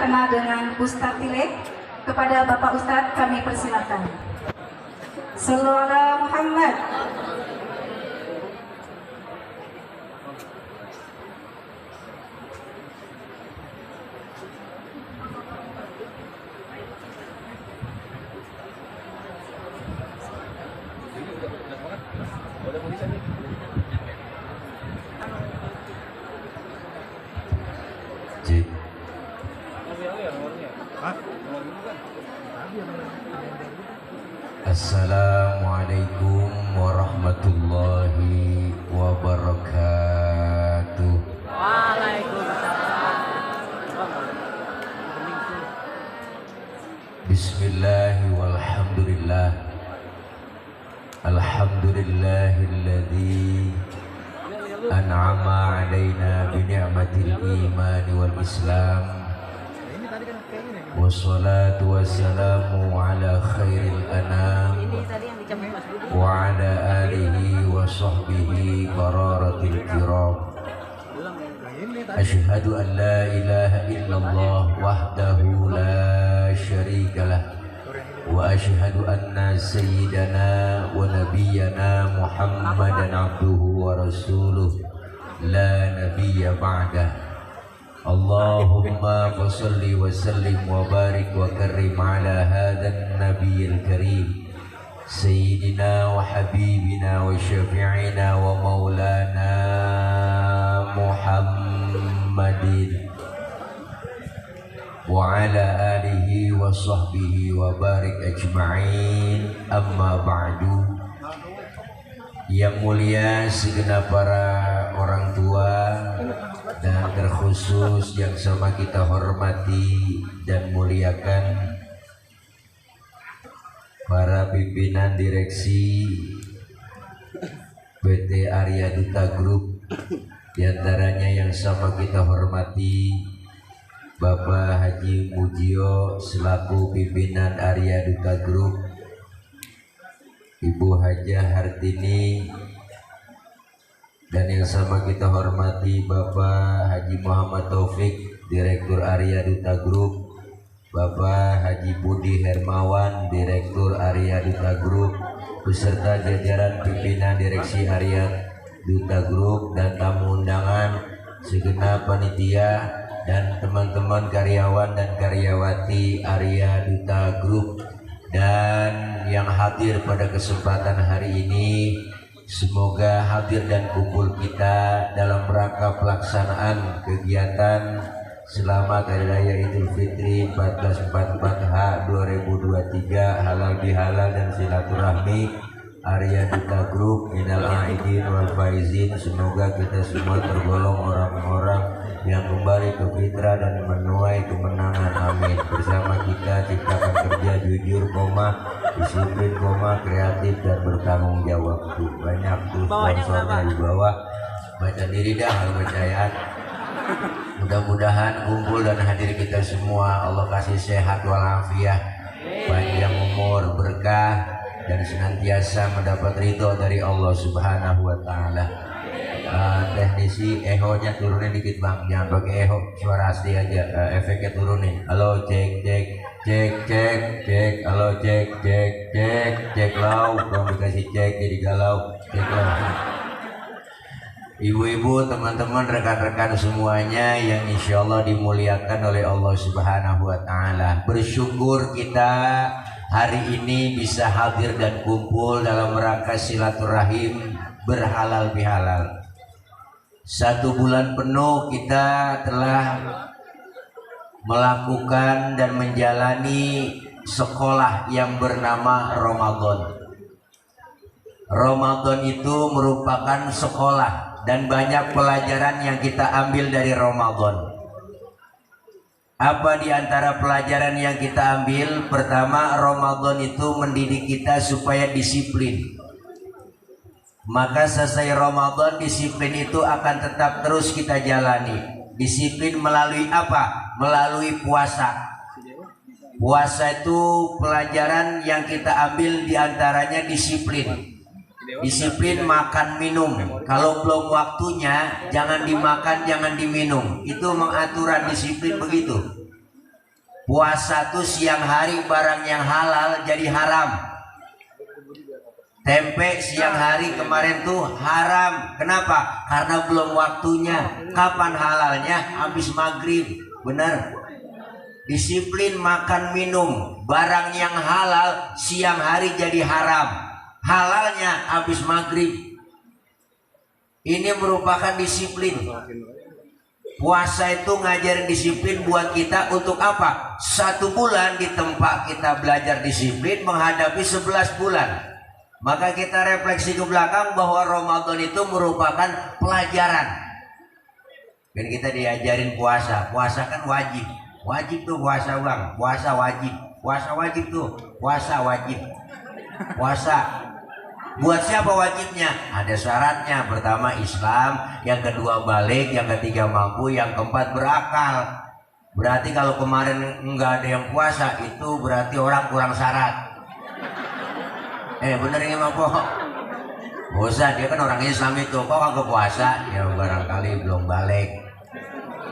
kenal dengan Ustadz Tilek. Kepada Bapak Ustadz kami persilakan. Sallallahu alaihi Muhammad. Assalamualaikum warahmatullahi wabarakatuh. Bismillahi walhamdulillah. Alhamdulillahilladzi an'ama alaina bi ni'matil iman wal islam. Wassalatu wassalamu ala khairil anam wa ala alihi wa sahbihi qararatil kiram. Asyhadu an la ilaha illallah wahdahu la syarikalah wa asyhadu anna sayyidana wa nabiyyana Muhammadan abduhu wa rasuluh la nabiyya ba'dah. Allahumma fasalli wa sallim wa barik wa karrim ala hadhan nabiyil karim sayyidina wa habibina wa syafi'ina wa maulana Muhammadin wa ala alihi wa sahbihi wa barik ajma'in. Amma ba'du. Yang mulia segenap para orang tua dan terkhusus yang sama kita hormati dan muliakan para pimpinan direksi PT Arya Duta Group, diantaranya yang sama kita hormati Bapak Haji Mujio selaku pimpinan Arya Duta Group, Ibu Hajah Hartini, dan yang sama kita hormati Bapak Haji Muhammad Taufik, Direktur Arya Duta Group, Bapak Haji Budi Hermawan, Direktur Arya Duta Group, beserta jajaran pimpinan direksi Arya Duta Group dan tamu undangan, segenap panitia dan teman-teman karyawan dan karyawati Arya Duta Group, dan yang hadir pada kesempatan hari ini. Semoga hadir dan kumpul kita dalam rangka pelaksanaan kegiatan Selamat Hari Raya Idul Fitri 1444H 2023, halal bihalal dan silaturahmi Arya Duta Group, minal aidin wal faizin. Semoga kita semua tergolong orang-orang yang kembali ke fitrah dan menuai kemenangan, amin. Bersama kita ciptakan kerja jujur, disiplin, kreatif dan bertanggung jawab. Banyak tuh sponsornya di bawah. Baca diri dah kalau percayaan. Mudah-mudahan kumpul dan hadir kita semua Allah kasih sehat walafiat, panjang umur, berkah, dan senantiasa mendapat ridho dari Allah Subhanahu wa Ta'ala. Teknisi eho-nya turunin dikit bang, jangan pakai eho, suara asli aja, efeknya turunin. Halo, cek, halo, cek, lau, belum dikasih cek jadi galau, cek lau. Ibu-ibu, teman-teman, rekan-rekan semuanya yang insya Allah dimuliakan oleh Allah Subhanahu wa Ta'ala. Bersyukur kita hari ini bisa hadir dan kumpul dalam rangka silaturahim berhalal bihalal. 1 bulan penuh kita telah melakukan dan menjalani sekolah yang bernama Ramadan. Ramadan itu merupakan sekolah dan banyak pelajaran yang kita ambil dari Ramadan. Apa di antara pelajaran yang kita ambil? Pertama, Ramadan itu mendidik kita supaya disiplin. Maka selesai Ramadan, disiplin itu akan tetap terus kita jalani. Disiplin melalui apa? Melalui puasa. Puasa itu pelajaran yang kita ambil di antaranya disiplin. Disiplin makan minum. Kalau belum waktunya jangan dimakan, jangan diminum. Itu mengaturan disiplin begitu. Puasa tuh siang hari barang yang halal jadi haram. Tempe siang hari kemarin tuh haram. Kenapa? Karena belum waktunya. Kapan halalnya? Habis maghrib. Benar. Disiplin makan minum. Barang yang halal siang hari jadi haram. Halalnya habis maghrib. Ini merupakan disiplin. Puasa itu ngajarin disiplin buat kita untuk apa? 1 bulan di tempat kita belajar disiplin menghadapi 11 bulan. Maka kita refleksi ke belakang bahwa Ramadan itu merupakan pelajaran. Dan kita diajarin puasa. Puasa kan wajib. Wajib tuh puasa bang. Puasa wajib. Puasa wajib tuh. Puasa wajib. Puasa. Buat siapa wajibnya? Ada syaratnya. Pertama Islam. Yang kedua balik. Yang ketiga mampu. Yang keempat berakal. Berarti kalau kemarin nggak ada yang puasa, itu berarti orang kurang syarat. Bener ini mah kok. Bosan, dia kan orang Islam itu. Kok kagak puasa? Ya barangkali belum balik.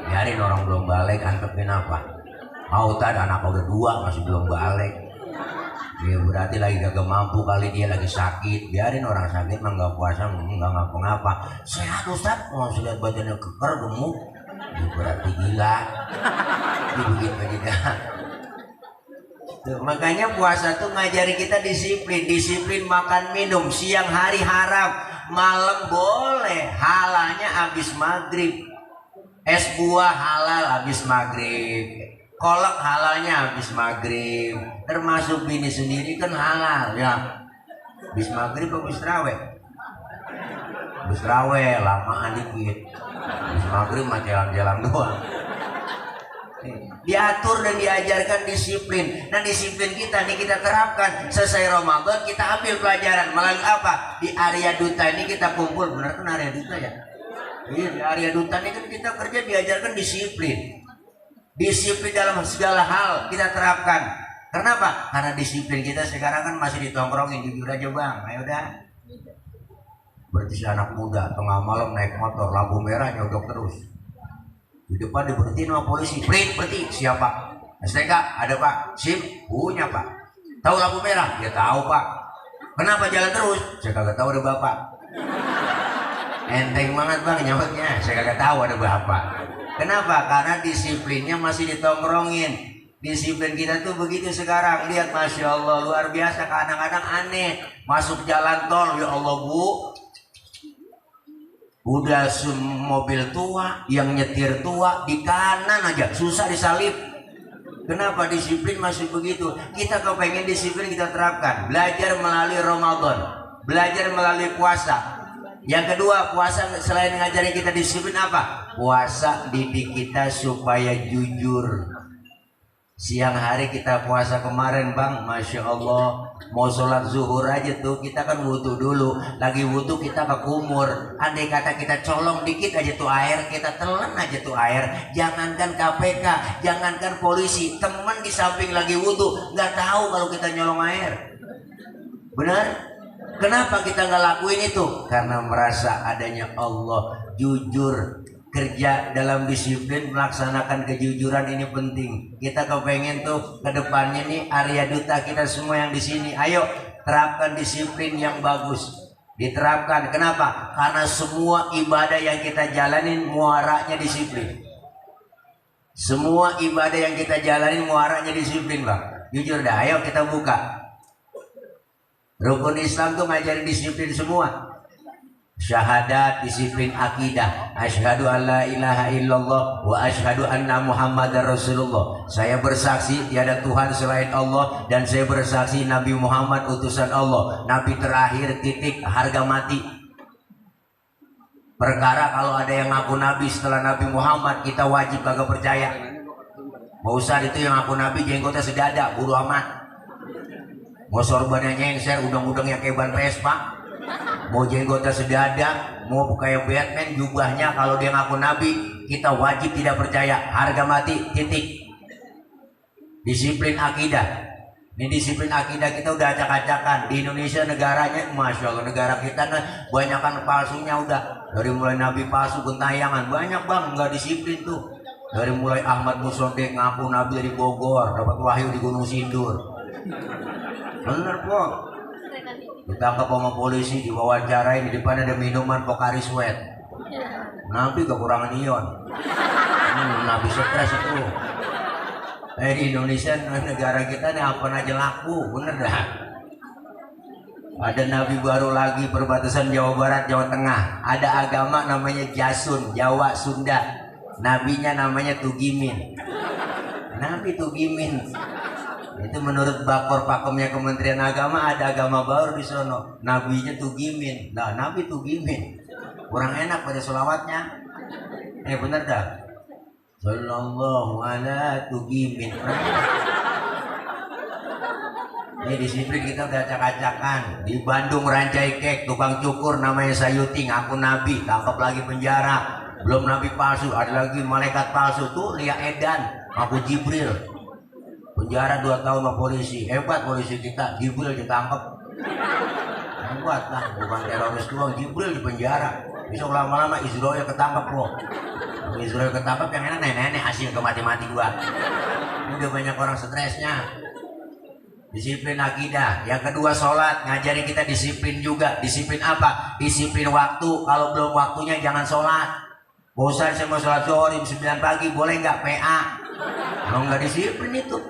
Biarin orang belum balik, antepin apa? Mau tadi anak udah 2 masih belum balik. Ya berarti lagi kagak mampu, kali dia lagi sakit. Biarin orang sakit mah nggak puasa, nggak ngapa-ngapa. Sehat Ustaz, mau lihat badannya keker, gemuk. Ya berarti gila. Dia begitu aja. Tuh, makanya puasa tuh ngajari kita disiplin. Disiplin makan minum. Siang hari haram, malam boleh. Halalnya habis maghrib. Es buah halal habis maghrib. Kolak halalnya habis maghrib. Termasuk bini sendiri kan halal ya. Habis maghrib habis terawih. Habis terawih lamaan dikit. Habis maghrib mah jalan-jalan doang. Diatur dan diajarkan disiplin. Nah disiplin kita nih kita terapkan. Selesai Ramadan kita ambil pelajaran. Melalui apa? Di Arya Duta ini kita kumpul. Benar kan Arya Duta ya? Iya, di Arya Duta ini kan kita kerja diajarkan disiplin. Disiplin dalam segala hal kita terapkan. Kenapa? Karena disiplin kita sekarang kan masih ditongkrongin. Jujur aja bang, ayo dah. Berarti si anak muda tengah malam naik motor lampu merah nyodok terus. Di depan diberhentiin sama polisi. Berhenti. Siapa? STK? Ada pak. SIM? Punya pak. Tahu lampu merah? Ya tahu pak. Kenapa jalan terus? Saya kagak tahu ada bapak. Enteng banget bang nyawatnya. Saya kagak tahu ada bapak. Kenapa? Karena disiplinnya masih ditongkrongin. Disiplin kita tuh begitu sekarang. Lihat Masya Allah luar biasa. Kadang-kadang aneh. Masuk jalan tol. Ya Allah bu. Udah mobil tua, yang nyetir tua, di kanan aja, susah disalip. Kenapa? Disiplin masih begitu. Kita kepengen disiplin kita terapkan. Belajar melalui Ramadan. Belajar melalui puasa. Yang kedua, puasa selain ngajari kita disiplin apa? Puasa didik kita supaya jujur. Siang hari kita puasa kemarin bang, Masya Allah. Mau sholat zuhur aja tuh kita kan wudu dulu. Lagi wudu kita ke kumur. Andai kata kita colong dikit aja tuh air, kita telan aja tuh air. Jangankan KPK, jangankan polisi, teman di samping lagi wudu nggak tahu kalau kita nyolong air. Benar? Kenapa kita nggak lakuin itu? Karena merasa adanya Allah. Jujur. Kerja dalam disiplin melaksanakan kejujuran ini penting. Kita kepengen tuh ke depannya nih Arya Duta kita semua yang di sini. Ayo terapkan disiplin yang bagus. Diterapkan. Kenapa? Karena semua ibadah yang kita jalanin muaranya disiplin. Semua ibadah yang kita jalanin muaranya disiplin bang. Jujur dah. Ayo kita buka. Rukun Islam tuh ngajarin disiplin semua. Syahadat, disiplin akidah. Asyhadu an la ilaha illallah wa asyhadu anna Muhammadar Rasulullah. Saya bersaksi tiada Tuhan selain Allah dan saya bersaksi Nabi Muhammad utusan Allah, nabi terakhir titik harga mati. Perkara kalau ada yang ngaku nabi setelah Nabi Muhammad kita wajib kagak percaya. Mau usah itu yang ngaku nabi jenggotnya sedada, buru amat. Mau sorbannya nyengser, udang-udangnya kayak ban Vespa. Mau jenggotnya sedada, mau kayak Batman jubahnya, kalau dia ngaku nabi kita wajib tidak percaya, harga mati, titik. Disiplin akidah. Ini disiplin akidah kita udah acak-acakan. Di Indonesia negaranya, Masya Allah negara kita banyakan palsunya udah. Dari mulai nabi palsu, gentayangan banyak bang, nggak disiplin tuh. Dari mulai Ahmad Musontek ngaku Nabi dari Bogor, dapat wahyu di Gunung Sindur. Bener kok. Ditangkap sama polisi, diwawancarai, di depan ada minuman Pocari Sweat. Nabi kekurangan ion. Nabi stres itu. Di Indonesia negara kita nih apa aja laku, bener dah. Ada nabi baru lagi perbatasan Jawa Barat, Jawa Tengah. Ada agama namanya Jasun, Jawa, Sunda. Nabinya namanya Tugimin. Nabi Tugimin. Itu menurut bakor pakemnya Kementerian Agama, ada agama baru di sono. Nabinya Tugimin. Nah, Nabi Tugimin. Kurang enak pada selawatnya. Bener dah. Sallallahu ala Tugimin. Ini disiplin kita udah acak-acakan. Di Bandung Rancai Kek, tukang cukur namanya Sayuti, ngaku nabi, tangkap lagi penjara. Belum nabi palsu, ada lagi malaikat palsu tuh Lia Edan, ngaku Jibril. Penjara 2 tahun sama polisi. Hebat polisi kita, Jibril ditangkap. Hebat lah, bukan teroris doang, Jibril di penjara. Besok lama-lama Israel ketangkap loh. Israel ketangkap yang enak nenek-nenek hasil ke mati-mati gua. Udah banyak orang stresnya. Disiplin akidah. Yang kedua sholat, ngajarin kita disiplin juga. Disiplin apa? Disiplin waktu. Kalau belum waktunya jangan sholat. Bosan saya mau sholat zuhur jam 9 pagi, boleh nggak PA? Kalau nggak disiplin itu.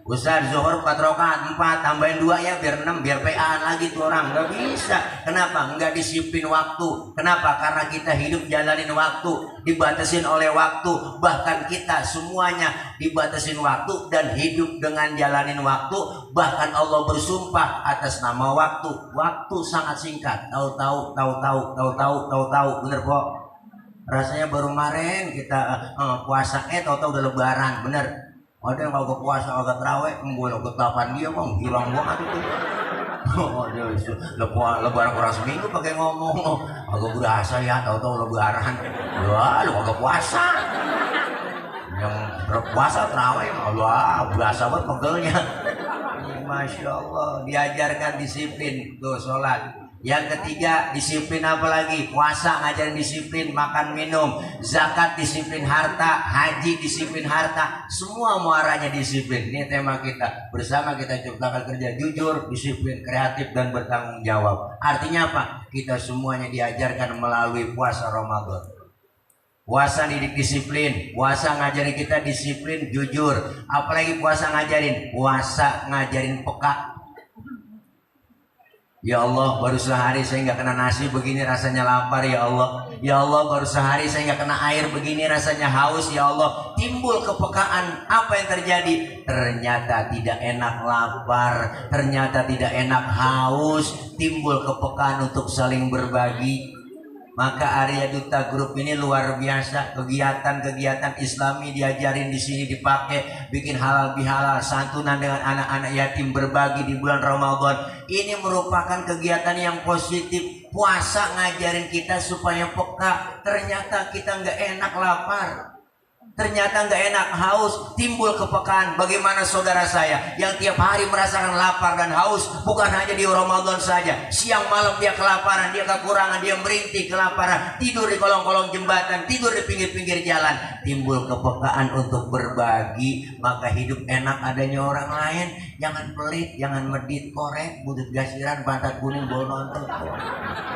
Ustaz zuhur 4 rakaat, 4 tambahin 2 ya biar 6, biar PA lagi tuh orang. Nggak bisa. Kenapa? Nggak disiplin waktu. Kenapa? Karena kita hidup jalanin waktu, dibatasin oleh waktu. Bahkan kita semuanya dibatasin waktu dan hidup dengan jalanin waktu. Bahkan Allah bersumpah atas nama waktu. Waktu sangat singkat. Tahu-tahu. Bener kok. Rasanya baru kemarin kita puasa, tahu-tahu udah lebaran. Bener. Ada yang kagak puasa, kagak terawih, gue lo ketapan dia kok hilang banget itu. Lebaran kurang seminggu pakai ngomong, agak berasa ya, tahu-tahu lebaran. Wah, lu kagak puasa. Yang berpuasa terawih, wah berasa banget pegelnya. Masya Allah, diajarkan disiplin tuh sholat. Yang ketiga, disiplin apa lagi? Puasa ngajarin disiplin, makan minum. Zakat disiplin harta, haji disiplin harta. Semua muaranya disiplin. Ini tema kita. Bersama kita ciptakan kerja jujur, disiplin, kreatif, dan bertanggung jawab. Artinya apa? Kita semuanya diajarkan melalui puasa Ramadan. Puasa didik disiplin, puasa ngajarin kita disiplin, jujur. Apalagi puasa ngajarin? Puasa ngajarin peka. Ya Allah, baru sehari saya nggak kena nasi begini rasanya lapar ya Allah. Ya Allah, baru sehari saya nggak kena air begini rasanya haus ya Allah. Timbul kepekaan. Apa yang terjadi? Ternyata tidak enak lapar, ternyata tidak enak haus. Timbul kepekaan untuk saling berbagi. Maka Arya Duta Group ini luar biasa, kegiatan-kegiatan Islami diajarin di sini dipakai, bikin halal bihalal, santunan dengan anak-anak yatim, berbagi di bulan Ramadan. Ini merupakan kegiatan yang positif. Puasa ngajarin kita supaya peka. Ternyata kita nggak enak lapar. Ternyata nggak enak haus, timbul kepekaan. Bagaimana saudara saya yang tiap hari merasakan lapar dan haus, bukan hanya di Ramadan saja. Siang malam dia kelaparan, dia kekurangan, dia merintih kelaparan, tidur di kolong-kolong jembatan, tidur di pinggir-pinggir jalan. Timbul kepekaan untuk berbagi. Maka hidup enak adanya orang lain. Jangan pelit, jangan medit, korek, butut gasiran, pantat kuning, bolon.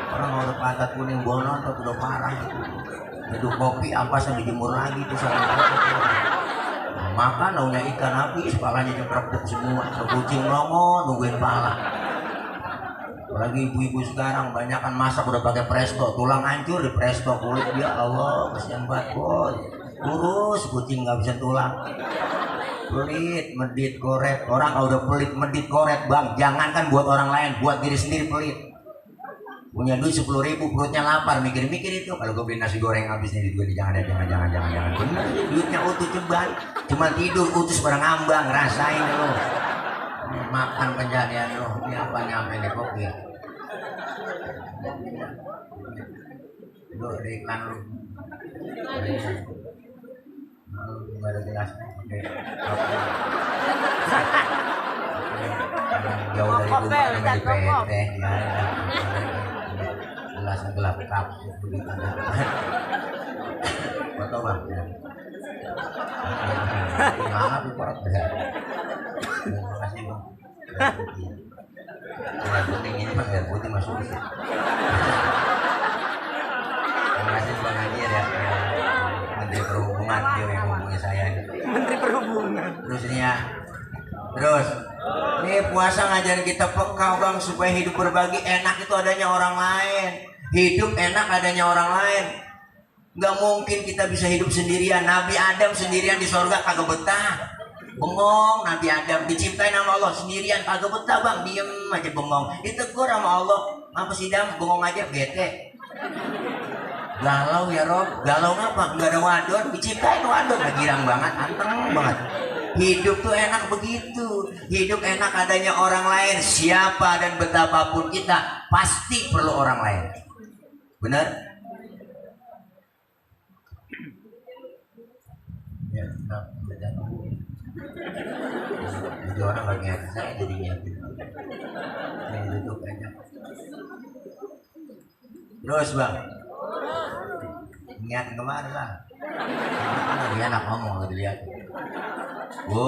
Orang udah pantat kuning, bolon, udah parah itu. Itu kopi ampas yang dijemur lagi tuh sama makan naunya ikan habis, palanya jeprek semua, kucing longo nungguin pala. Apalagi ibu-ibu sekarang banyak kan masak udah pakai presto, tulang hancur di presto, kulit dia Allah kasihan banget boy. Kurus kucing nggak bisa tulang. Pelit, medit, korek. Orang kalau udah pelit, medit, korek bang, jangankan buat orang lain, buat diri sendiri pelit. Punya duit 10.000, perutnya lapar, mikir-mikir itu. Kalau gue beli nasi goreng habis nih, gue jangan. Bener, duitnya utuh ceban, cuma tidur utus barang ngambang, rasain lo. Makan penjadian lo, ini apa nyampe nih kopi. Lo ada iklan lo. Nggak ada gelasnya, oke. Jauh dari rumah namanya PT, ya. Gelasnya gelap kap begitu. Foto bang ya. Maaf Pak. Terima kasih Bang. Air putih ini Bang, air putih masuk ke sini. Terima kasih Bang Haji ya. Menteri Perhubungan dia yang hubungi saya. Menteri Perhubungan. Terus ini ya. Terus ini puasa ngajarin kita peka Bang, supaya hidup berbagi. Enak itu adanya orang lain. Hidup enak adanya orang lain. Nggak mungkin kita bisa hidup sendirian. Nabi Adam sendirian di sorga kagak betah. Bengong Nabi Adam diciptain sama Allah sendirian kagak betah Bang, diem aja bengong. Ditegur sama Allah, apa sih Dam, bengong aja bete. Galau ya Rob, galau ngapa? Nggak ada wadon, diciptain wadon, girang banget, anteng banget. Hidup tuh enak begitu. Hidup enak adanya orang lain. Siapa dan betapapun kita pasti perlu orang lain. Benar? Ya, enggak, jadi orang lagi ngerti saya jadi ngerti. Saya duduk aja. Terus Bang, niat kemana lah? Lagi anak ngomong lagi lihat. Bu,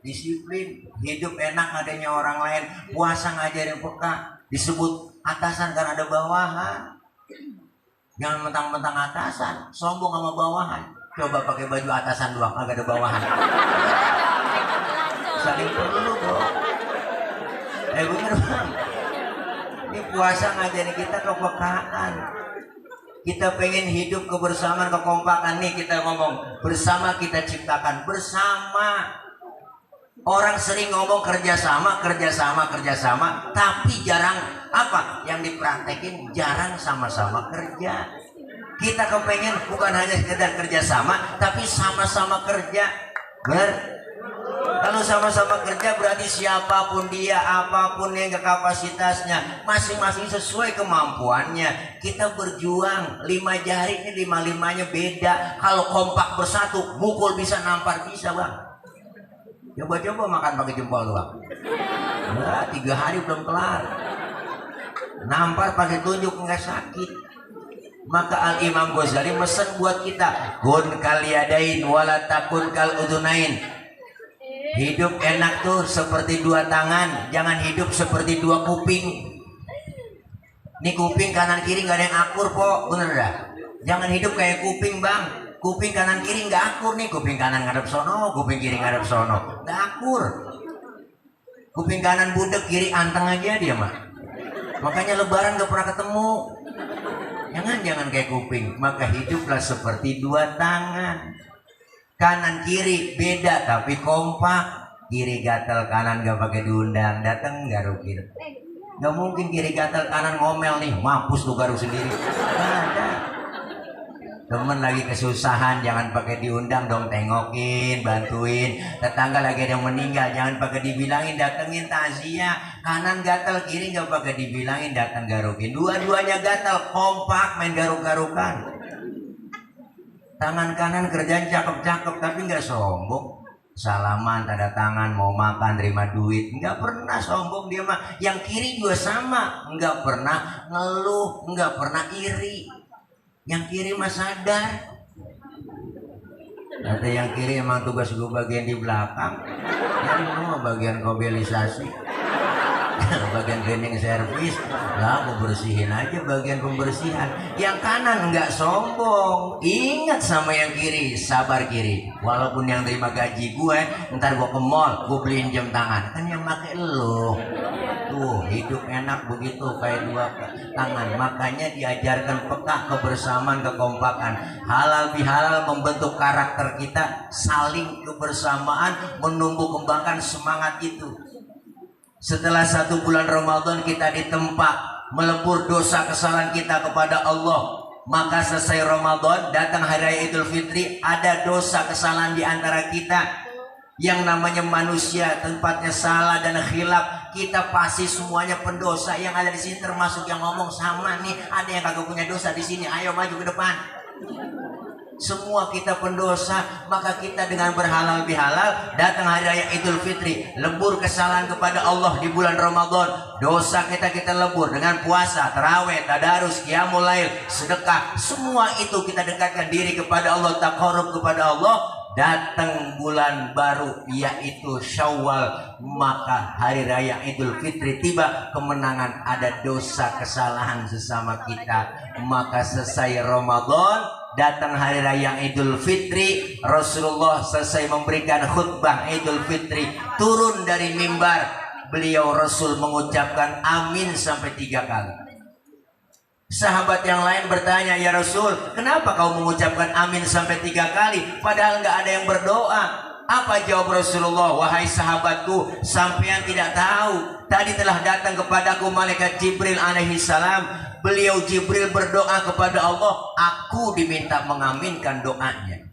disiplin, hidup enak adanya orang lain. Puasa ngajarin peka, disebut atasan karena ada bawahan. Jangan mentang-mentang atasan, sombong sama bawahan. Coba pakai baju atasan doang, agak ada bawahan. Saling perlu dong. Bener Bang. Ini puasa ngajarin kita kepekaan. Kita pengen hidup kebersamaan, kekompakan. Nih kita ngomong, bersama kita ciptakan. Bersama. Orang sering ngomong kerjasama, tapi jarang apa yang dipraktekin, jarang sama-sama kerja. Kita kepengen bukan hanya sekedar kerjasama, tapi sama-sama kerja. Benar? Kalau sama-sama kerja berarti siapapun dia, apapun yang kapasitasnya, masing-masing sesuai kemampuannya. Kita berjuang, 5 jari ini 5-5-nya beda. Kalau kompak bersatu, mukul bisa, nampar bisa Bang. Coba-coba makan pakai jempol doang. Nah, 3 hari belum kelar. Nampar pakai tunjuk nggak sakit. Maka Al-Imam Ghazali mesen buat kita, kun kal yadain wala takun kal udunain. Hidup enak tuh seperti 2 tangan, jangan hidup seperti 2 kuping. Nih kuping kanan kiri nggak ada yang akur kok, bener dah. Jangan hidup kayak kuping Bang. Kuping kanan kiri nggak akur nih, kuping kanan ngadep sono, kuping kiri ngadep sono, nggak akur. Kuping kanan budek, kiri anteng aja dia mah. Makanya Lebaran nggak pernah ketemu. Jangan kayak kuping. Maka hiduplah seperti 2 tangan. Kanan kiri beda tapi kompak. Kiri gatel, kanan nggak pakai diundang, datang garuk kiri. Nggak mungkin kiri gatel, kanan ngomel nih, mampus lu garuk sendiri. Nggak ada. Temen lagi kesusahan, jangan pakai diundang dong, tengokin, bantuin. Tetangga lagi ada yang meninggal, jangan pakai dibilangin, datengin takziah. Kanan gatal, kiri nggak pakai dibilangin, datang garukin. Dua-duanya gatal, kompak main garuk-garukan. Tangan kanan kerjaan cakep-cakep tapi nggak sombong. Salaman, tanda tangan, mau makan, terima duit, nggak pernah sombong dia mah. Yang kiri juga sama, nggak pernah ngeluh, nggak pernah iri. Yang kiri mah sadar. Ada yang kiri emang tugas gue bagian di belakang. Yang mau bagian mobilisasi, bagian cleaning service. Lah gue bersihin aja bagian pembersihan. Yang kanan nggak sombong. Ingat sama yang kiri, sabar kiri. Walaupun yang terima gaji gue, ntar gue ke mall, gue beliin jam tangan. Kan yang pakai lo. Tuh hidup enak begitu kayak 2 tangan. Makanya diajarkan peka, kebersamaan, kekompakan. Halal bihalal membentuk karakter kita. Saling kebersamaan menumbuh kembangkan semangat itu. Setelah 1 bulan Ramadan kita ditempa melebur dosa kesalahan kita kepada Allah. Maka selesai Ramadan, datang hari raya Idul Fitri, ada dosa kesalahan di antara kita. Yang namanya manusia tempatnya salah dan khilaf, kita pasti semuanya pendosa. Yang ada di sini termasuk yang ngomong sama nih, ada yang kagak punya dosa di sini. Ayo maju ke depan. semua kita pendosa, maka kita dengan berhalal bihalal datang hari raya Idul Fitri, lebur kesalahan kepada Allah di bulan Ramadan. Dosa kita lebur dengan puasa, tarawih, tadarus, qiyamul lail, sedekah. Semua itu kita dekatkan diri kepada Allah, taqarrub kepada Allah. Datang bulan baru yaitu Syawal, maka hari raya Idul Fitri tiba, kemenangan, ada dosa kesalahan sesama kita. Maka selesai Ramadan, datang hari raya Idul Fitri, Rasulullah selesai memberikan khutbah Idul Fitri, turun dari mimbar, beliau Rasul mengucapkan amin sampai 3 kali. Sahabat yang lain bertanya, ya Rasul, kenapa kau mengucapkan amin sampai 3 kali padahal nggak ada yang berdoa? Apa jawab Rasulullah? Wahai sahabatku, sampean tidak tahu, tadi telah datang kepadaku malaikat Jibril alaihi salam. Beliau Jibril berdoa kepada Allah, aku diminta mengaminkan doanya.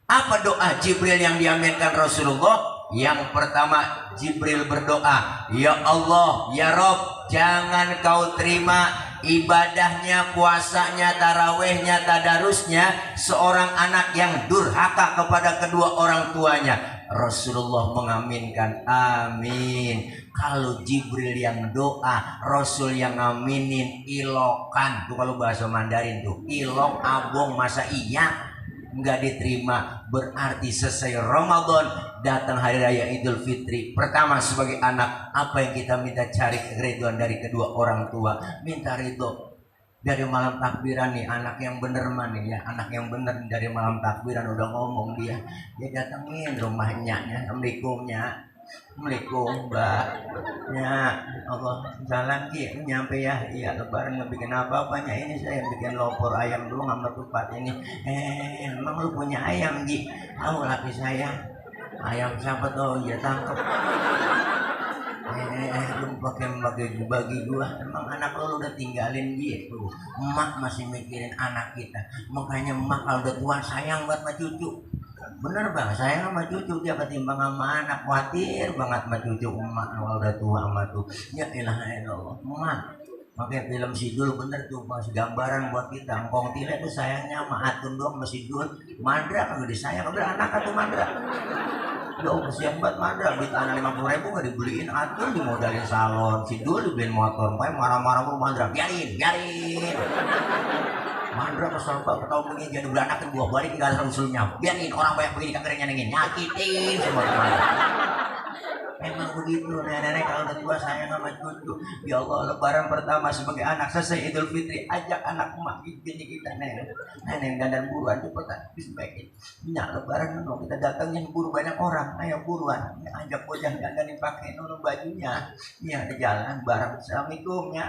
Apa doa Jibril yang diaminkan Rasulullah? Yang pertama, Jibril berdoa, ya Allah, ya Rob, jangan kau terima ibadahnya, puasanya, tarawehnya, tadarusnya seorang anak yang durhaka kepada kedua orang tuanya. Rasulullah mengaminkan, amin. Kalau Jibril yang doa, Rasul yang ngaminin, ilokan tuh kalau bahasa Mandarin tuh, ilok abong, masa iya nggak diterima. Berarti selesai Ramadan, datang hari raya Idul Fitri. Pertama sebagai anak, apa yang kita minta? Cari keriduan dari kedua orang tua, minta ridho. Dari malam takbiran nih, anak yang bener mana ya, anak yang bener dari malam takbiran udah ngomong dia datengin rumahnya, assalamualaikumnya, assalamualaikum mbak, ya Allah jalan ki nyampe ya, iya lebaran nggak bikin apa-apanya, ini saya bikin lopor ayam dulu sama tupat ini. Emang lu punya ayam Ji? Tahu laki saya, ayam siapa tuh ya tangkep. Lu pakai bagi gua, emang anak lu udah tinggalin gitu. Emak masih mikirin anak kita, makanya emak kalau udah tua sayang buat sama cucu. Bener bang, sayang sama cucu dia ketimbang sama anak. Khawatir banget sama cucu emak kalau udah tua sama tuh. Ya ilaha illallah, emak pakai film Sidul bener tuh, masih gambaran buat kita. Engkong tile tuh sayangnya sama Atun doang, masih Sidul. Mandra kagak disayang, udah anak atau Mandra. Ya kasihan banget Mandra, duit anak 50.000 gak dibeliin Atun, dimodalin salon, Sidul dibeliin motor. Makanya marah-marah sama Mandra, biarin Mandra kesel banget, ketau begini jadi beranak ke buah balik tinggal usulnya, biarin orang banyak begini kagak nyenengin, nyakitin semua teman. Emang begitu nenek-nenek kalau udah tua sayang sama cucu. Ya Allah, lebaran pertama sebagai anak, selesai Idul Fitri, ajak anak emak bini kita, nenek dandan buruan cepetan bismillah. Nyak lebaran dulu kita datengin buru banyak orang, ayo buruan, ajak bocah dandanin pakai nunu bajunya. Iya ada jalan bareng. Assalamualaikum ya,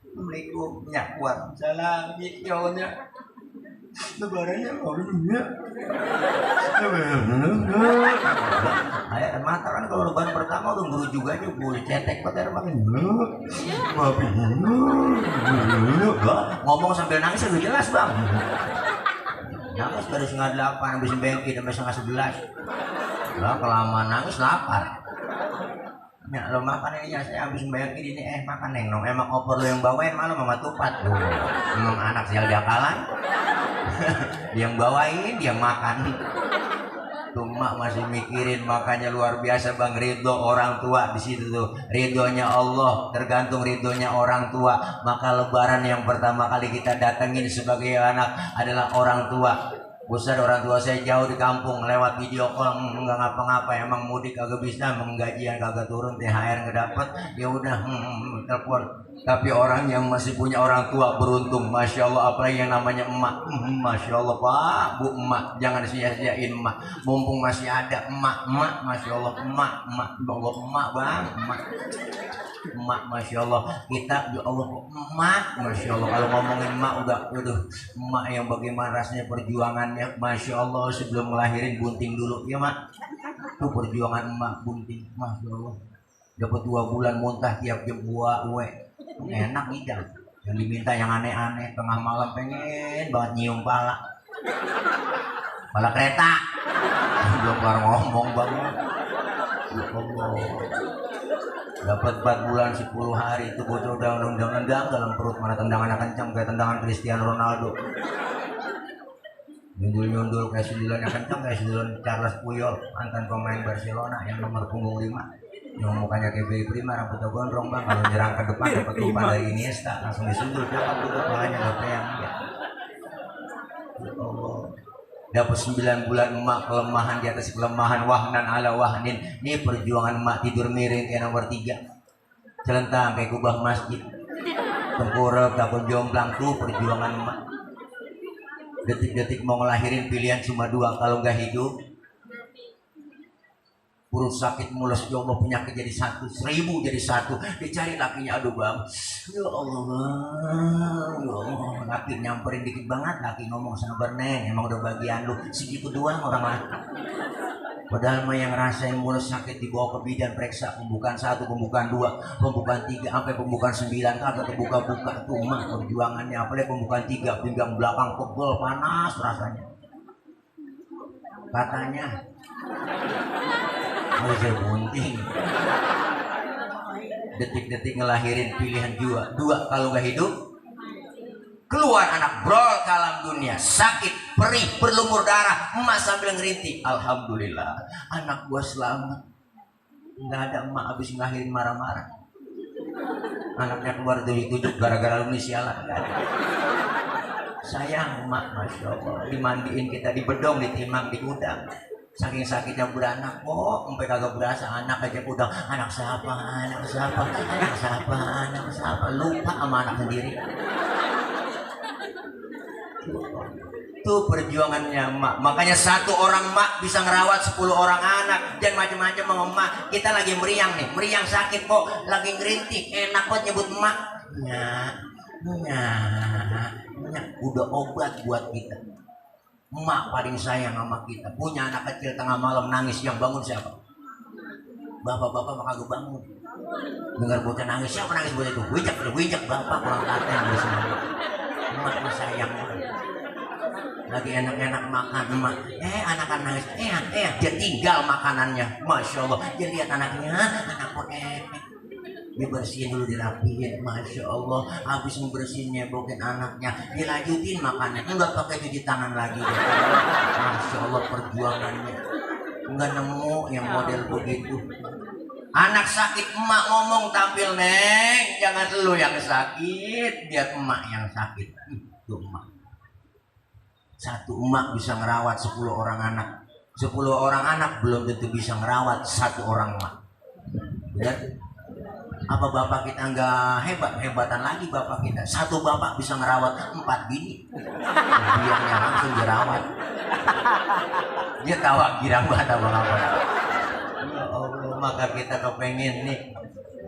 assalamualaikum nyak kuat, salam jauhnya. Lebarannya orangnya ayah mata kan kalau lebaran pertama udah guru juga aja boleh cetek pada makin ngomong sambil nangis lebih jelas bang, nangis dari 9:30 habis bengki sampai 10:30 lah, kelamaan nangis lapar. Ya lo makan ini ya, saya habis bayar ini makan neng nong, emang opor lo yang bawain malu mama tupat lo, emang anak sial diakalan. Dia yang bawain, dia makan. Tuh mak masih mikirin, makanya luar biasa bang, ridho orang tua di situ tuh, ridhonya Allah tergantung ridhonya orang tua. Maka lebaran yang pertama kali kita datengin sebagai anak adalah orang tua. Ustaz, orang tua saya jauh di kampung, lewat video call nggak ngapa-ngapa, emang mudik kagak bisa, menggajian kagak turun, THR nggak dapet, ya udah telepon. Tapi orang yang masih punya orang tua beruntung, masya Allah, apalagi yang namanya emak, masya Allah pak, bu emak, jangan sia-siain emak, mumpung masih ada emak, masya Allah, emak, Allah emak bang, emak, masya Allah, kita ya Allah emak, masya Allah, kalau ngomongin emak udah, emak yang bagaimana rasanya perjuangannya, masya Allah, sebelum ngelahirin bunting dulu, ya mak, tuh perjuangan emak bunting, masya Allah, dapat 2 bulan muntah tiap jam enak hidang, yang diminta yang aneh-aneh, tengah malam pengen banget nyium pala kereta, belum kelar ngomong banget, ya Allah. Dapat 4 bulan 10 hari itu bocah udah nendang dalam perut, mana tendangannya kencang kayak tendangan Cristiano Ronaldo. nyundul kayak sundulannya kencang, kayak sundulan Charles Puyol, mantan pemain Barcelona yang nomor punggung 5, yang mukanya kayak Bayi Prima, rambutnya gondrong bang, kalau nyerang ke depan dapat umpan dari Iniesta langsung disundul, dapat tuh kepalanya gapean ya. Allah, dapat 9 bulan emak kelemahan di atas kelemahan, wahnan ala wahnin. Ini perjuangan emak tidur miring kayak nomor 3, celentang kayak kubah masjid, tengkurap takut jomplang, tuh perjuangan emak. Detik-detik mau ngelahirin pilihan cuma 2, kalau nggak hidup perut sakit mulus, ya Allah, penyakit jadi 1, 1000 jadi 1, dicari lakinya, aduh bang, ya Allah bang, ya Allah, laki nyamperin dikit banget, laki ngomong sabar neng, emang udah bagian lu, segitu doang orang laki. Padahal mah yang rasain mulus sakit dibawa ke bidan, periksa pembukaan 1, pembukaan 2, pembukaan 3, sampai pembukaan 9, kagak kebuka-buka tuh mah perjuangannya. Apalagi pembukaan 3, pinggang belakang pegel, panas rasanya. Katanya saya bunting. Detik-detik ngelahirin pilihan 2, kalau nggak hidup keluar anak brol ke alam dunia, sakit, perih, berlumur darah, emak sambil ngerintih, alhamdulillah anak gua selamat. Nggak ada emak habis ngelahirin marah-marah, anaknya keluar dari tujuh gara-gara lu nih sialan. Sayang emak, masya Allah, dimandiin kita, dibedong, ditimang, di gudang, saking sakitnya beranak kok sampai kagak berasa anak aja udah anak siapa, anak siapa, anak siapa, anak siapa, lupa sama anak sendiri. Tuh perjuangannya emak. Makanya 1 orang emak bisa ngerawat 10 orang anak. Dan macam-macam sama emak. Kita lagi meriang nih, meriang sakit kok, lagi ngerintih, enak kok nyebut emak. Udah obat buat kita. Emak paling sayang sama kita. Punya anak kecil tengah malam nangis, yang bangun siapa? Bapak-bapak mah kagak bangun. Dengar bocah nangis, siapa nangis bocah itu? Wijak bapak kurang telaten di sini. Emak sayang. Lagi enak-enak makan emak, anak-anak nangis, dia tinggal makanannya, masya Allah. Dia lihat anaknya, anak kok dibersihin dulu, dirapihin, masya Allah. Habis membersihin, nyebokin anaknya, dilanjutin makannya, enggak pakai cuci tangan lagi. Masya Allah perjuangannya, enggak nemu yang model begitu. Anak sakit emak ngomong tampil, neng, jangan lu yang sakit, biar emak yang sakit. Tuh emak. 1 emak bisa ngerawat 10 orang anak. 10 orang anak belum tentu bisa ngerawat 1 orang emak. Benar? Apa bapak kita nggak hebat? Hebatan lagi bapak kita. 1 bapak bisa ngerawat 4 bini. Biarnya langsung dirawat. Dia tawa girang banget apa-apa. Ya Allah, maka kita kepengen nih,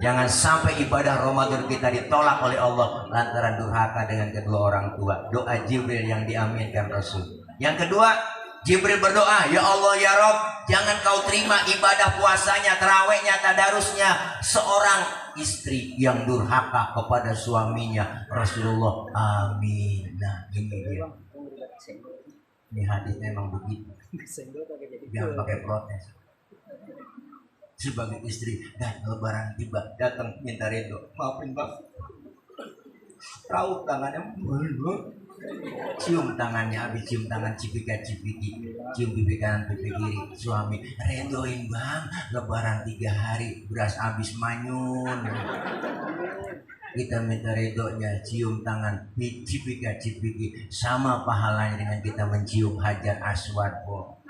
jangan sampai ibadah Ramadan kita ditolak oleh Allah lantaran durhaka dengan kedua orang tua. Doa Jibril yang diaminkan Rasul. Yang kedua, Jibril berdoa, ya Allah ya Rob, jangan kau terima ibadah puasanya, tarawehnya, tadarusnya seorang istri yang durhaka kepada suaminya. Rasulullah, amin. Nah ini dia. Ini hadisnya memang begitu. Jangan pakai protes. Sebagai istri, dan lebaran tiba, datang minta ridho, maafin bang, raut tangannya, cium tangannya, habis cium tangan cipika-cipiki, cium pipi kanan pipi kiri, suami redoin bang, lebaran 3 hari, beras habis manyun. Kita minta ridhonya, cium tangan cipika-cipiki, sama pahalanya dengan kita mencium Hajar Aswad kok.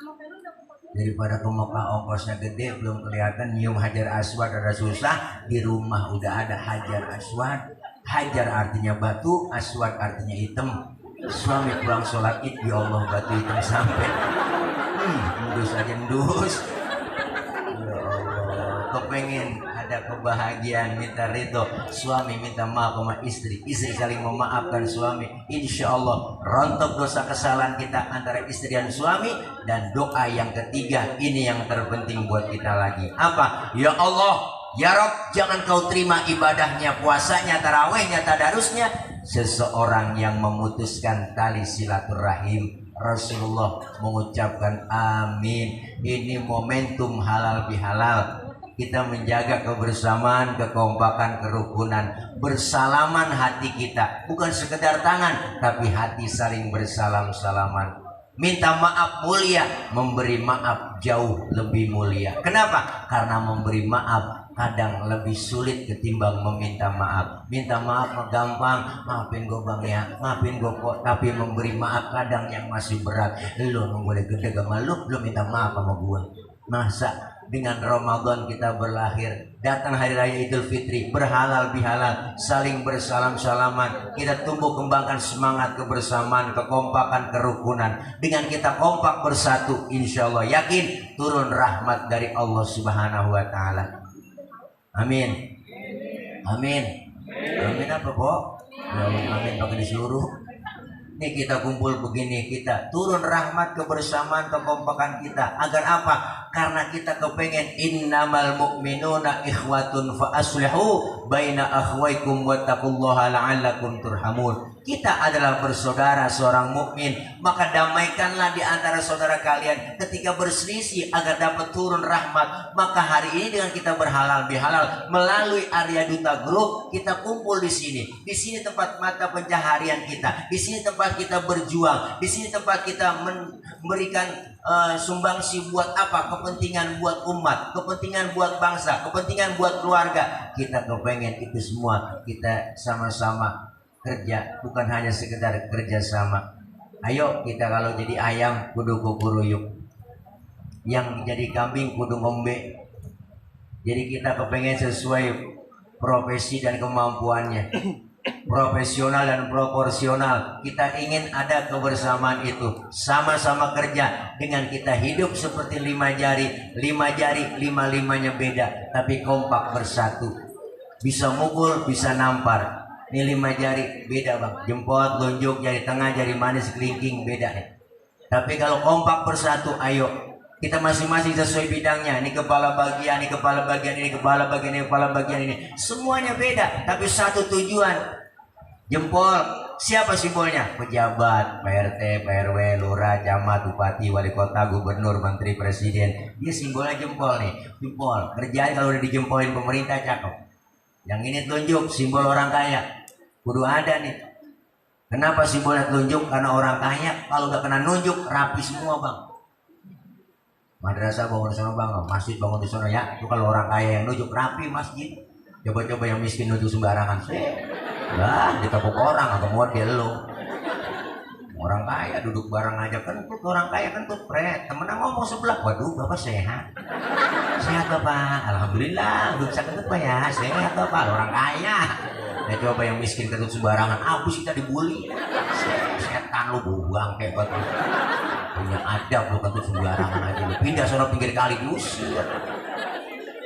Daripada ke Mekah ongkosnya gede, belum kelihatan nyium Hajar Aswad ada susah, di rumah udah ada Hajar Aswad. Hajar artinya batu, Aswad artinya hitam. Suami pulang sholat id, ya Allah batu hitam sampai endus aja endus. Ya Allah, kepengen ada kebahagiaan, minta ridho, suami minta maaf sama istri, istri saling memaafkan suami, insya Allah rontok dosa kesalahan kita antara istri dan suami. Dan doa yang ketiga, ini yang terpenting buat kita lagi, apa? Ya Allah ya Rob, jangan kau terima ibadahnya, puasanya, tarawehnya, tadarusnya seseorang yang memutuskan tali silaturahim. Rasulullah mengucapkan amin. Ini momentum halal bihalal, kita menjaga kebersamaan, kekompakan, kerukunan, bersalaman hati kita, bukan sekedar tangan tapi hati saling bersalam-salaman. Minta maaf mulia, memberi maaf jauh lebih mulia. Kenapa? Karena memberi maaf kadang lebih sulit ketimbang meminta maaf. Minta maaf mah gampang, maafin gue bang ya, maafin gue kok. Tapi memberi maaf kadang yang masih berat. Lo boleh gede sama lu minta maaf sama gue. Masa dengan Ramadan kita berlahir, datang hari raya Idul Fitri, berhalal bihalal, saling bersalam-salaman, kita tumbuh kembangkan semangat kebersamaan, kekompakan, kerukunan. Dengan kita kompak bersatu, insya Allah yakin turun rahmat dari Allah Subhanahu wa Ta'ala. Amin. Amin. Amin apa kok? Amin pakai di seluruh. Ini kita kumpul begini, kita turun rahmat kebersamaan kekompakan kita. Agar apa? Karena kita kepengen innamal mu'minuna ikhwatun fa aslihu baina akhwaikum wattaqullaha la'allakum turhamun. Kita adalah bersaudara seorang mukmin, maka damaikanlah di antara saudara kalian ketika berselisih agar dapat turun rahmat. Maka hari ini dengan kita berhalal bihalal melalui Arya Duta Group, kita kumpul di sini. Di sini tempat mata pencaharian kita. Di sini tempat kita berjuang. Di sini tempat kita memberikan sumbangsi buat apa? Kepentingan buat umat, kepentingan buat bangsa, kepentingan buat keluarga. Kita kepengen itu semua kita sama-sama kerja, bukan hanya sekedar kerja sama. Ayo kita kalau jadi ayam kudu kukuruyuk, yang jadi kambing kudu ngombe. Jadi kita kepengen sesuai profesi dan kemampuannya, profesional dan proporsional. Kita ingin ada kebersamaan itu, sama-sama kerja. Dengan kita hidup seperti lima jari, lima-limanya beda, tapi kompak bersatu. Bisa mukul, bisa nampar. Ini 5 jari beda bang, jempol, telunjuk, jari tengah, jari manis, kelingking beda ya. Tapi kalau kompak bersatu, ayo kita masing-masing sesuai bidangnya. Ini kepala bagian, ini kepala bagian, ini kepala bagian, ini kepala bagian, ini semuanya beda, tapi satu tujuan. Jempol, siapa simbolnya? Pejabat, Pak RT, Pak RW, lurah, camat, bupati, wali kota, gubernur, menteri, presiden. Dia simbolnya jempol nih, jempol. Kerjaan kalau udah dijempolin pemerintah cakep. Yang ini telunjuk, simbol orang kaya. Kudu ada nih. Kenapa simbolnya telunjuk? Karena orang kaya kalau udah kena nunjuk rapi semua bang. Madrasah bangun di sana bang, masjid bangun di sana ya. Itu kalau orang kaya yang nunjuk rapi masjid. Coba-coba yang miskin nunjuk sembarangan. Lah ditepuk orang atau model lo. Orang kaya duduk bareng aja kentut, orang kaya kentut pret. Temennya ngomong sebelah, waduh bapak sehat. Sehat bapak, alhamdulillah. Udah bisa kentut pak ya, sehat bapak. Orang kaya. Ya coba yang miskin kentut sembarangan, abis kita dibully. Setan lu buang kayak batu. Punya adab lu kentut sembarangan aja. Lu pindah sana pinggir kali diusir.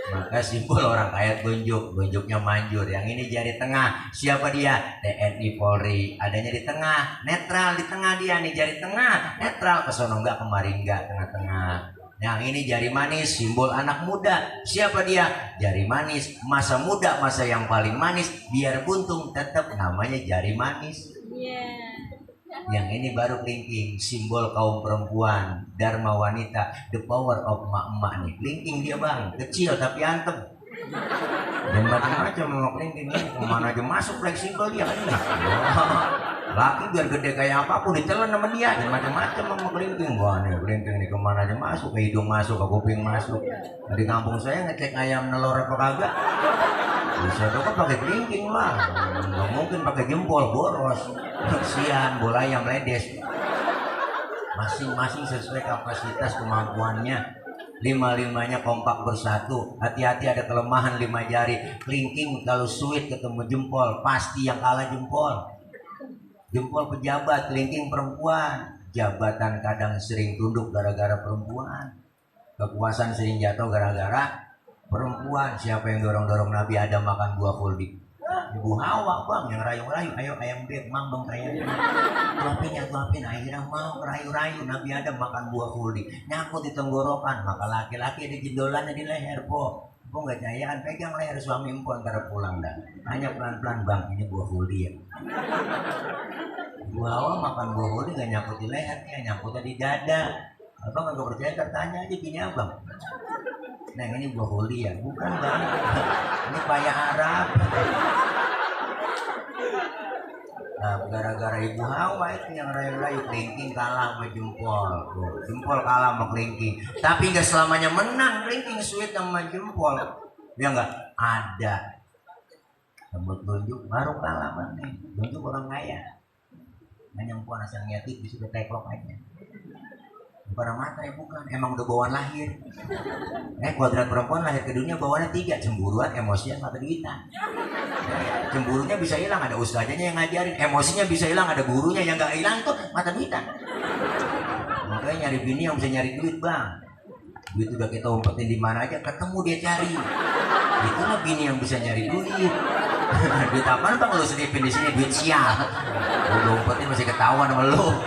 Maka simbol orang kaya tunjuknya manjur. Yang ini jari tengah, siapa dia? TNI Polri. Adanya di tengah, netral di tengah dia nih, jari tengah, netral, kesono enggak kemari enggak, tengah-tengah. Yang ini jari manis, simbol anak muda. Siapa dia? Jari manis, masa muda, masa yang paling manis. Biar buntung tetap namanya jari manis. Yang ini baru kelingking, simbol kaum perempuan, dharma wanita, the power of emak-emak nih. Kelingking dia bang, kecil tapi antem. Dan macam-macam mau kelingking ini, kemana aja masuk fleksibel dia kan. Laki biar gede kayak apapun ditelan sama dia, dan macam-macam mau kelingking. Wah nih kelingking nih kemana aja masuk, ke hidung masuk, ke kuping masuk. Di kampung saya ngecek ayam nelor apa kagak. Bisa tuh kan pakai kelingking lah, nggak mungkin pakai jempol boros. Kesian bola ayam ledes. Masing-masing sesuai kapasitas kemampuannya. Lima-limanya kompak bersatu. Hati-hati ada kelemahan 5 jari. Kelingking kalau suit ketemu jempol, pasti yang kalah jempol. Jempol pejabat, kelingking perempuan. Jabatan kadang sering tunduk gara-gara perempuan. Kekuasaan sering jatuh gara-gara perempuan. Siapa yang dorong-dorong Nabi Adam makan buah khuldi? Ibu Hawa bang yang rayu-rayu. Ayo ayam beb mang dong kayak tuapin akhirnya mau rayu-rayu. Nabi Adam makan buah khuldi, nyangkut di tenggorokan. Maka laki-laki ada jendolannya di leher po. Po nggak jayaan pegang leher suami empu antara pulang dah. Hanya pelan-pelan bang ini buah khuldi ya. Ibu Hawa makan buah khuldi nggak nyangkut di lehernya, nyangkutnya di dada. Abang nggak percaya tanya aja gini abang. Nah ini buah khuldi ya, bukan bang. Ini paya Arab. Gara-gara ibu Hawa itu yang rayu-rayu kelingking kalah sama jempol. Tuh, jempol kalah sama kelingking. Tapi nggak selamanya menang kelingking sweet sama jempol. Ya nggak ada. Sebut tunjuk baru kalah mana? Tunjuk orang kaya. Hanya puan asal nyatik bisa teklok aja. Bukan mata ya bukan, emang udah bawaan lahir. Kuadrat perempuan lahir ke dunia bawaannya 3, cemburuan, emosian, mata duitan. Cemburunya bisa hilang, ada ustaznya yang ngajarin. Emosinya bisa hilang, ada gurunya. Yang nggak hilang tuh mata duitan. Makanya nyari bini yang bisa nyari duit bang. Duit udah kita umpetin di mana aja, ketemu dia cari. Itulah bini yang bisa nyari duit. Duit apaan bang lo selipin di sini, duit sial. Udah umpetin masih ketahuan sama lo.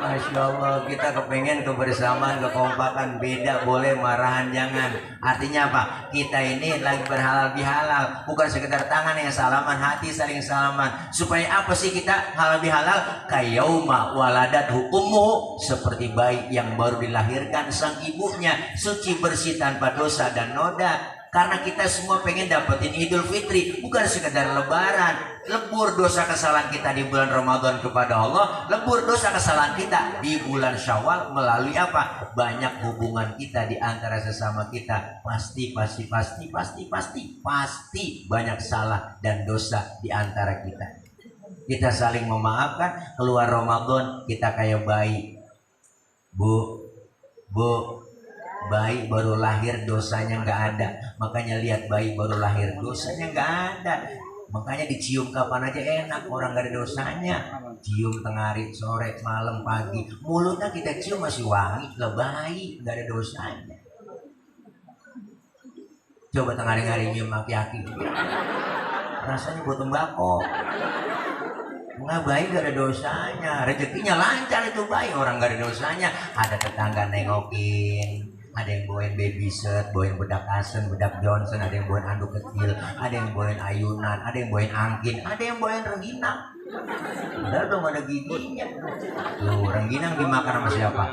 Masya Allah, kita kepengen kebersamaan, kekompakan, beda boleh, marahan jangan. Artinya apa? Kita ini lagi berhalal bihalal, bukan sekedar tangan yang salaman, hati saling salaman. Supaya apa sih kita halal bihalal? Kayauma waladat hukummu, seperti bayi yang baru dilahirkan sang ibunya, suci bersih tanpa dosa dan noda. Karena kita semua pengen dapetin Idul Fitri, bukan sekedar lebaran. Lebur dosa kesalahan kita di bulan Ramadan kepada Allah, lebur dosa kesalahan kita di bulan Syawal melalui apa? Banyak hubungan kita di antara sesama kita. Pasti banyak salah dan dosa di antara kita. Kita saling memaafkan, keluar Ramadan kita kayak bayi. Bu, bayi baru lahir dosanya nggak ada. Makanya lihat bayi baru lahir dosanya nggak ada. Makanya dicium kapan aja enak, orang nggak ada dosanya. Cium tengah hari, sore, malam, pagi. Mulutnya kita cium masih wangi, lah bayi nggak ada dosanya. Coba tengah hari nyium aki-aki, rasanya buat tembakau. Nggak bayi gak ada dosanya, rezekinya lancar itu bayi, orang gak ada dosanya. Ada tetangga nengokin, ada yang bawain baby set, bawain bedak Asen, bedak Johnson, ada yang bawain anduk kecil, ada yang bawain ayunan, ada yang bawain angkin, ada yang bawain rengginang. Udah dong ada giginya. Tuh rengginang dimakan sama siapa?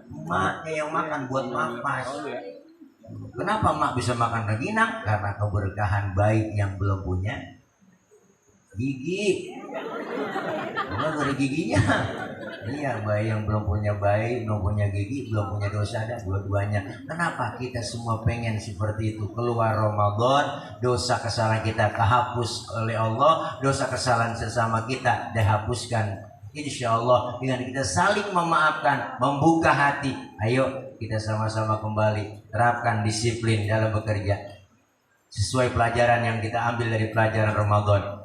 Emaknya yang makan buat mapas. Kenapa emak bisa makan rengginang? Karena keberkahan bayi yang belum punya gigi. Enggak ada giginya. Iya, bayi yang belum punya bayi, belum punya gigi, belum punya dosa, ada dua-duanya. Kenapa kita semua pengen seperti itu? Keluar Ramadan, dosa kesalahan kita kehapus oleh Allah, dosa kesalahan sesama kita dihapuskan. Insya Allah dengan kita saling memaafkan, membuka hati. Ayo kita sama-sama kembali terapkan disiplin dalam bekerja sesuai pelajaran yang kita ambil dari pelajaran Ramadan.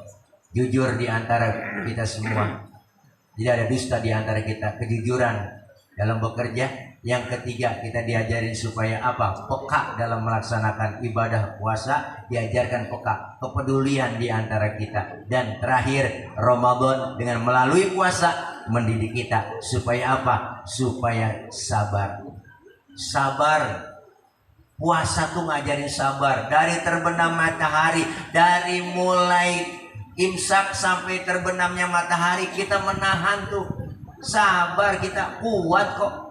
Jujur di antara kita semua, tidak ada dusta di antara kita, kejujuran dalam bekerja. Yang ketiga, kita diajarin supaya apa? Peka dalam melaksanakan ibadah puasa, diajarkan peka, kepedulian di antara kita. Dan terakhir, Ramadan dengan melalui puasa mendidik kita supaya apa? Supaya sabar. Sabar. Puasa tuh ngajarin sabar. Dari terbenam matahari, dari mulai imsak sampai terbenamnya matahari kita menahan tuh. Sabar, kita kuat kok.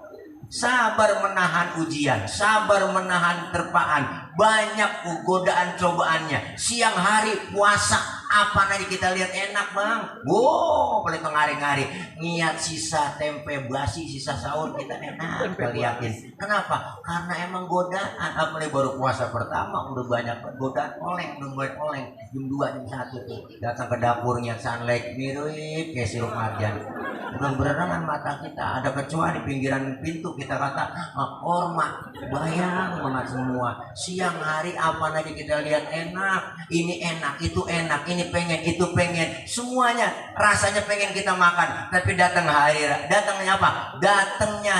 Sabar menahan ujian, sabar menahan terpaan. Banyak godaan cobaannya. Siang hari puasa, apa nanti kita lihat enak bang. Wow, paling ngari-ngari. Niat sisa tempe basi, sisa sahur kita enak. Kita liatin. Kenapa? Karena emang godaan. Apalagi baru puasa pertama udah banyak godaan. Oleng, udah mulai oleng. Jam 2, jam 1 tuh. Datang ke dapurnya sunlight mirip kayak sirup marjan. Udah berenangan mata kita. Ada kecoa di pinggiran pintu. Kita kata orma. Bayang banget semua. Siang hari apa aja kita lihat enak. Ini enak, itu enak. Ini pengen, itu pengen. Semuanya rasanya pengen kita makan. Tapi datang hari, datangnya apa? Datangnya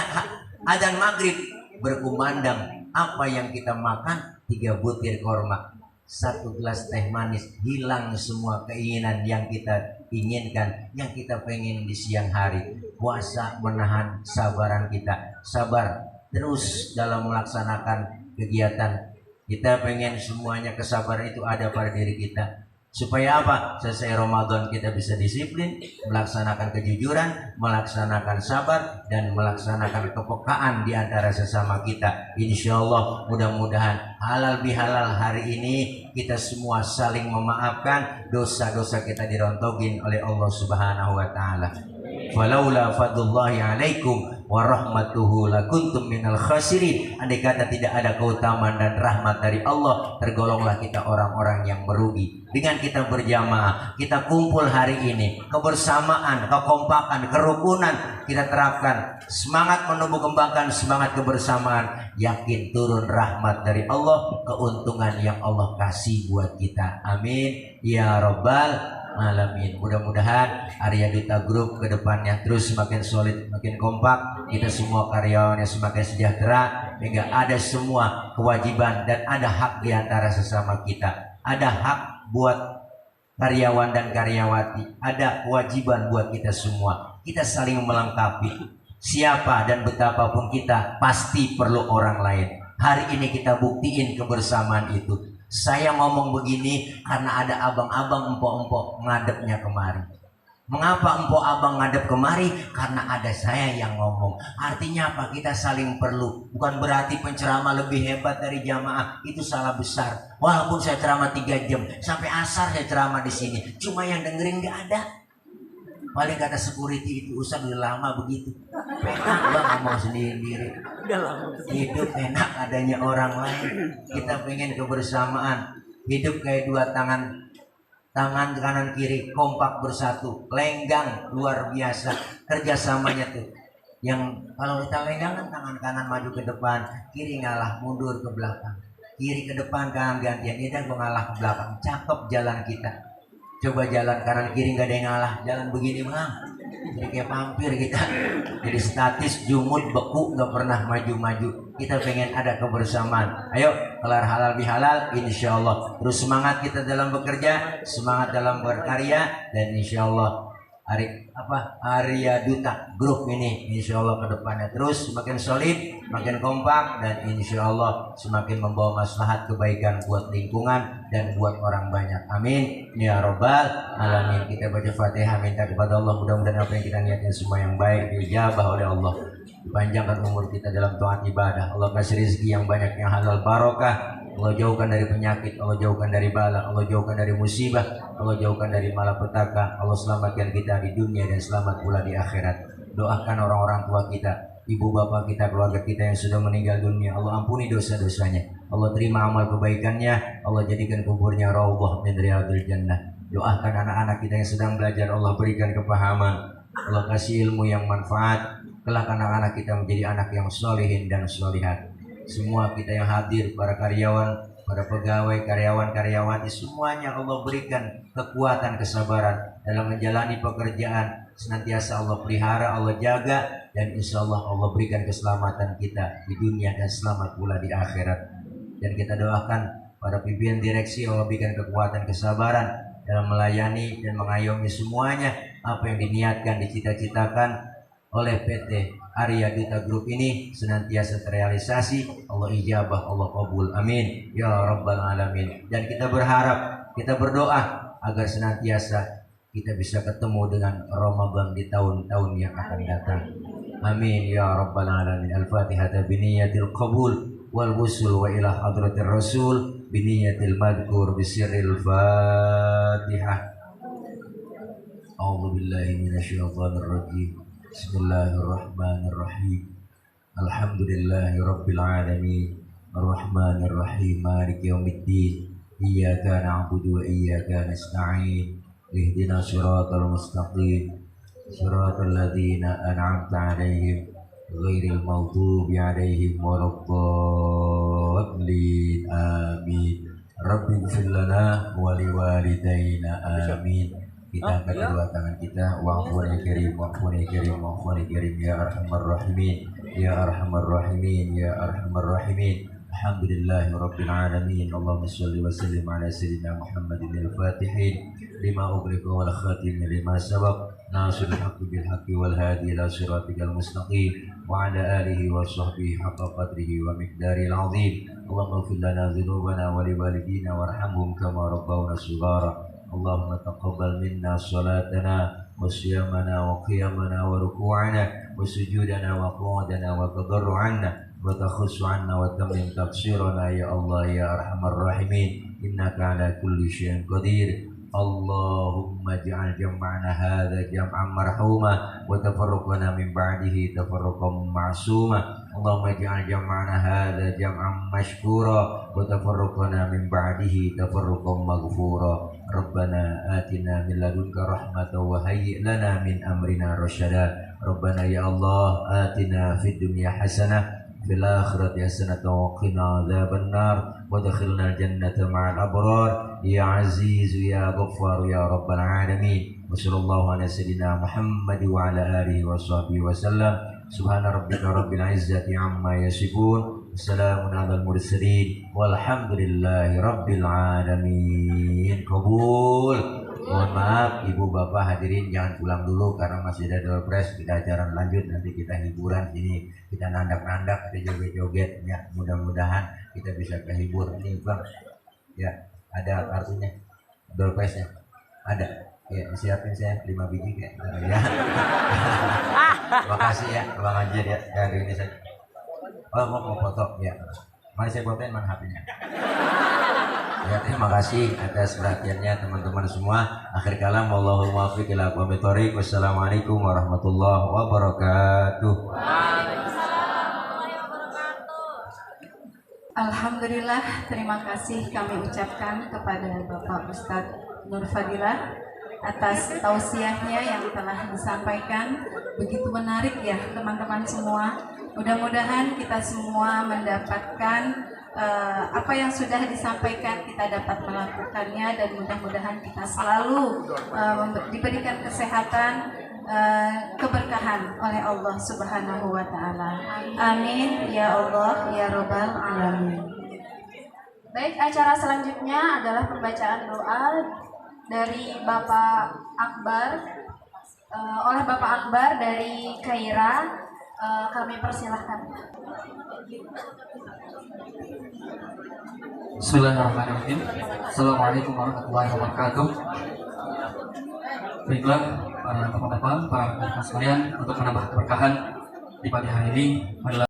azan maghrib berkumandang. Apa yang kita makan? 3 butir korma, 1 gelas teh manis. Hilang semua keinginan yang kita inginkan, yang kita pengen di siang hari. Puasa menahan sabaran kita. Sabar terus dalam melaksanakan kegiatan. Kita pengen semuanya kesabaran itu ada pada diri kita. Supaya apa? Selesai Ramadan kita bisa disiplin, melaksanakan kejujuran, melaksanakan sabar, dan melaksanakan kepekaan di antara sesama kita. Insya Allah mudah-mudahan halal bihalal hari ini kita semua saling memaafkan, dosa-dosa kita dirontogin oleh Allah Subhanahu wa Ta'ala. Falaula fadlullahi alaikum wa rahmatuhu lakuntum minal khasirin. Andai kata tidak ada keutamaan dan rahmat dari Allah, tergolonglah kita orang-orang yang merugi. Dengan kita berjamaah, kita kumpul hari ini, kebersamaan, kekompakan, kerukunan kita terapkan, semangat menumbuh kembangkan semangat kebersamaan, yakin turun rahmat dari Allah, keuntungan yang Allah kasih buat kita. Amin ya rabbal alamin. Mudah-mudahan Arya Duta Group ke depannya terus semakin solid, makin kompak. Kita semua karyawannya semakin sejahtera, hingga ada semua kewajiban dan ada hak di antara sesama kita. Ada hak buat karyawan dan karyawati, ada kewajiban buat kita semua. Kita saling melengkapi. Siapa dan betapapun kita pasti perlu orang lain. Hari ini kita buktiin kebersamaan itu. Saya ngomong begini karena ada abang-abang empok-empok ngadepnya kemari. Mengapa empok abang ngadep kemari? Karena ada saya yang ngomong. Artinya apa? Kita saling perlu. Bukan berarti penceramah lebih hebat dari jamaah. Itu salah besar. Walaupun saya ceramah 3 jam sampai asar saya ceramah di sini. Cuma yang dengerin gak ada. Paling kata security itu Ustaz udah lama begitu. Enak bang ngomong sendiri. Hidup enak adanya orang lain. Kita pengen kebersamaan. Hidup kayak dua tangan kanan kiri kompak bersatu, lenggang luar biasa kerjasamanya tuh. Yang kalau kita lenggang kan tangan kanan maju ke depan, kiri ngalah mundur ke belakang, kiri ke depan kanan gantian. Ini kan ngalah ke belakang, cakep jalan kita. Coba jalan kanan kiri nggak ada yang ngalah, jalan begini bang, jadi kayak vampir kita, jadi statis, jumut, beku, nggak pernah maju-maju. Kita pengen ada kebersamaan. Ayo kelar halal bihalal, insya Allah. Terus semangat kita dalam bekerja, semangat dalam berkarya, dan insya Allah Arya Duta Group ini insya Allah ke depannya terus semakin solid, makin kompak, dan insya Allah semakin membawa maslahat kebaikan buat lingkungan dan buat orang banyak. Amin ya robbal alamin. Kita baca Fatihah, minta kepada Allah mudah-mudahan apa yang kita niatkan semua yang baik diijabah oleh Allah. Dipanjangkan umur kita dalam taat ibadah. Allah kasih rezeki yang banyak, yang halal barokah. Allah jauhkan dari penyakit, Allah jauhkan dari bala, Allah jauhkan dari musibah, Allah jauhkan dari malapetaka. Allah selamatkan kita di dunia dan selamat pula di akhirat. Doakan orang-orang tua kita, ibu bapak kita, keluarga kita yang sudah meninggal dunia. Allah ampuni dosa-dosanya, Allah terima amal kebaikannya, Allah jadikan kuburnya raudhah min riyadil jannah. Doakan anak-anak kita yang sedang belajar, Allah berikan kepahaman, Allah kasih ilmu yang manfaat. Kelak anak-anak kita menjadi anak yang solihin dan solihat. Semua kita yang hadir, para karyawan, para pegawai, karyawan-karyawati, semuanya Allah berikan kekuatan, kesabaran dalam menjalani pekerjaan. Senantiasa Allah pelihara, Allah jaga, dan insya Allah Allah berikan keselamatan kita di dunia dan selamat pula di akhirat. Dan kita doakan para pimpinan direksi, Allah berikan kekuatan, kesabaran dalam melayani dan mengayomi semuanya apa yang diniatkan, dicita-citakan oleh PT Arya Duta Group ini senantiasa terrealisasi. Allah ijabah, Allah kabul, amin ya rabbal alamin. Dan kita berharap, kita berdoa agar senantiasa kita bisa ketemu dengan Ramadan di tahun-tahun yang akan datang. Amin ya rabbal alamin. Al-Fatihah biniyatil qabul wal wusul wa ila hadratir rasul biniyatil madhkur bisirril Fatihah. A'udzu billahi minasyaitonir rajim. Bismillahirrahmanirrahim. Alhamdulillahi rabbil alamin. Arrahmanir rahim. Maliki yaumiddin. Iyyaka na'budu wa iyyaka nasta'in. Ihdinas siratal mustaqim. Siratal ladzina an'amta 'alaihim ghairil maghdubi 'alaihim waladdallin. Amin. Rabbighfir lana wa liwalidayna. Amin. Kita angkat kedua tangan kita, wa'afun ya karim, wa'afun ya karim, wa'afun ya karim, ya arhamar rahimin, ya arhamar rahimin, ya arhamar rahimin. Alhamdulillahi rabbil alamin. Allahumma shalli wa sallim ala sayyidina Muhammadin al-fatihin lima ughliqa wal khatim lima sabaq, nasirul haqqi bil haqqi wal hadi ila siratikal mustaqim, wa ala alihi wa sahbihi haqqa qadrihi wa miqdaril azim. Allahumma ighfir lana dhunubana wa liwalidina warhamhum kama rabbawna shighara. اللهم تقبل منا صلاتنا وصيامنا وقيامنا وركوعنا وسجودنا وقعودنا وتضرعنا وتخص عنا وتمم تقصيرنا يا الله يا أرحم الراحمين إنك على كل شيء قدير اللهم اجعل جمعنا هذا جمعا مرحوما وتفرقنا من بعده تفرقا معصوما اللهم اجعل جمعنا هذا جمعا مشكورا وتفرقنا من بعده تفرقا مغفورا ربنا آتنا من لدنك رحمة وهيئ لنا من أمرنا رشدا ربنا يا الله آتنا في الدنيا حسنة في الآخرة حسنة وقنا عذاب النار وادخلنا الجنة مع الأبرار يا عزيز يا غفار يا رب العالمين وصلى الله على سيدنا محمد وعلى آله وصحبه وسلم سبحان ربك رب العزة عما يصفون وسلام على المرسلين والحمد لله رب العالمين kabul. Mohon maaf ibu bapak hadirin jangan pulang dulu karena masih ada door press, kita acara lanjut, nanti kita hiburan sini, kita nandak-nandak, kita joget-joget ya, mudah-mudahan kita bisa kehibur. Ini bang ya, ada kartunya door pressnya ada ya, siapin saya 5 biji kayak ya. Makasih ya bang Haji ya, dari ini saja. Oh mau foto ya, mana saya fotoin, mana HP-nya ya. Terima kasih atas perhatiannya teman-teman semua. Akhir kalam wallahul muwaffiq ila aqwamit thoriq. Wassalamualaikum warahmatullahi wabarakatuh. Alhamdulillah, terima kasih kami ucapkan kepada Bapak Ustadz Nur Fadilah atas tausiahnya yang telah disampaikan. Begitu menarik ya teman-teman semua. Mudah-mudahan kita semua mendapatkan apa yang sudah disampaikan, kita dapat melakukannya, dan mudah-mudahan kita selalu diberikan kesehatan, keberkahan oleh Allah Subhanahu wa Ta'ala. Amin ya Allah ya Rabbal Alamin. Baik, acara selanjutnya adalah pembacaan doa dari Bapak Akbar, oleh Bapak Akbar dari Kaira. Kami persilahkan. Bismillahirrahmanirrahim. Assalamualaikum warahmatullahi wabarakatuh. Baiklah para bapak-bapak, para rekan sekalian, untuk menambah keberkahan di pagi hari ini adalah